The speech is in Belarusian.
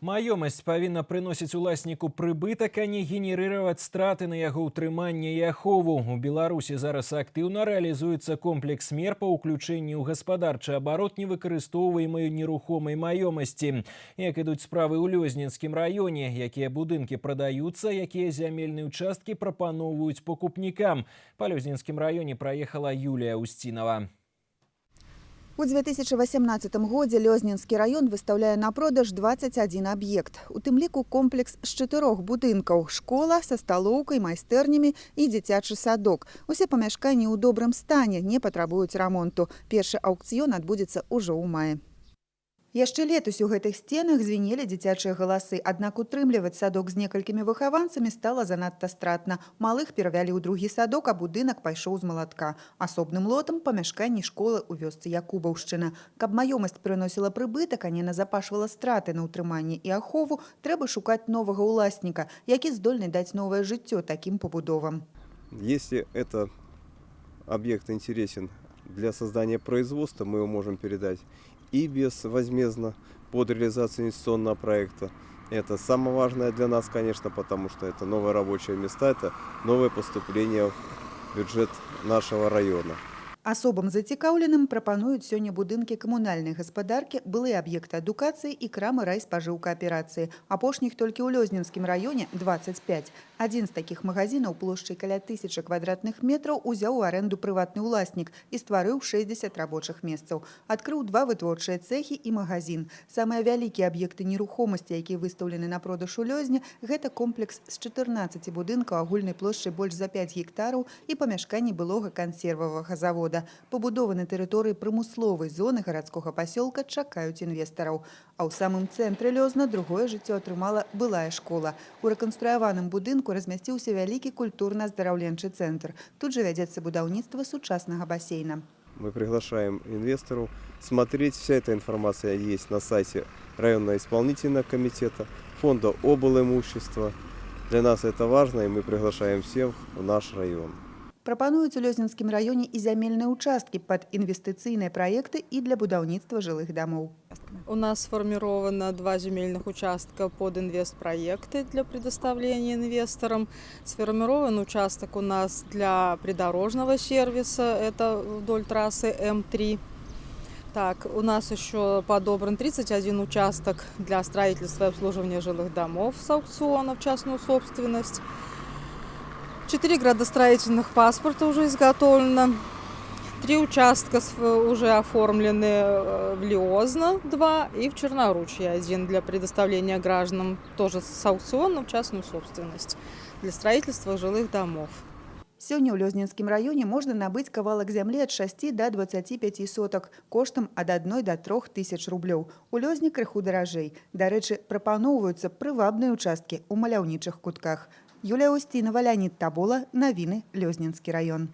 Маёмасць павінна прыносіць уласніку прыбытак, а не генерировать страты на яго ўтрыманне і ахову. У Беларусі зараз актыўна рэалізуецца комплекс мер па ўключэнні ў гаспадарчы абарот невыкарыстоўваемай нерухомай маёмасці. Як ідуць справы ў Лёзнінскім раёне, якія будынкі прадаюцца, якія зямельныя участкі прапаноўваюць пакупнікам. Па Лёзнінскім раёне праехала Юлія Устинова. У 2018 годзе Лёзнінскі раён выстаўляе на продаж 21 аб'ект. У тым ліку комплекс з 4 будынкаў: школа са сталоўкай, майстэрнямі і дзіцячы садок. Усе памяшканні ў добрым стане, не патрабуюць рамонту. Першы аўкцыён адбудзецца ўжо ў маі. Яшчэ летась у гэтых сценах звінелі дзіцячыя галасы, аднак утрымліваць садок з некалькімі выхаванцамі стала занадта стратна. Малых перавялі ў другі садок, а будынак пайшоў з малатка. Асобным лотам памяшканні школы ў вёсцы Якубаўшчына. Каб маёмасць прыносіла прыбытак, а не назапашвала страты на ўтрыманне і ахову, трэба шукаць новага ўласніка, які здольны даць новае жыццё такім пабудовам. Если это объект интересен для создания производства, мы его можем передать и безвозмездно под реализацию инвестиционного проекта. Это самое важное для нас, конечно, потому что это новые рабочие места, это новое поступление в бюджет нашего района. Асобам зацікаўленым прапануюць сёння будынкі камунальнай гаспадаркі, былыя аб'екты адукацыі і крамы райспажыўкааперацыі. Апошніх толькі ў Лёзнінскім раёне 25. Адзін з такіх магазінаў плошчай каля 1000 квадратных метраў узяў у арэнду прыватны ўласнік і стварыў 60 рабочых месцаў. Адкрыў 2 вытворчыя цэхі і магазін. Самыя вялікія аб'екты нерухомасці, якія выстаўлены на продаж у Лёзні, гэта комплекс з 14 будынкаў агульнай плошчай больш за 5 гектараў і памяшканні былога кансервавага завода. Пабудовы на тэрыторыі прамысловай зоны гарадскога пасёлка чакаюць інвестараў. А ў самым цэнтры Лёзна другое жыццё атрымала былая школа. У рэканструяваным будынку размясціўся вялікі культурна-аздараўленчы цэнтр. Тут жа вядзецца будаўніцтва сучаснага бассейна. Мы приглашаем инвесторов смотреть. Вся эта информация есть на сайте районного исполнительного комитета, фонда облимущества. Для нас это важно, и мы приглашаем всех в наш район. Прапануюць у Лёзнінскім раёне і зямельныя участкі пад інвестыцыйныя праекты і для будаўніцтва жылых домов. У нас сформировано 2 земельных участка под инвестпроекты для предоставления инвесторам. Сформирован участок у нас для придорожного сервиса, это вдоль трассы М3. Так, у нас еще подобран 31 участок для строительства и обслуживания жилых домов с аукциона в частную собственность. 4 градостроительных паспорта уже изготовлено. 3 участка уже оформлены в Лиозно, 2, и в Черноручье 1 для предоставления гражданам тоже с аукциона в частную собственность для строительства жилых домов. Сёння ў Лёзнінскім раёне можна набыць кавалак зямлі ад 6 до 25 сотак коштам ад 1 до 3 тысяч рублёў. У Лёзні крыху даражэй. Дарэчы, прапаноўваюцца прывабныя участкі ў маляўнічых кутках. Юлія Устинова, Леонид Табула. Навіны. Лёзнінскі раён.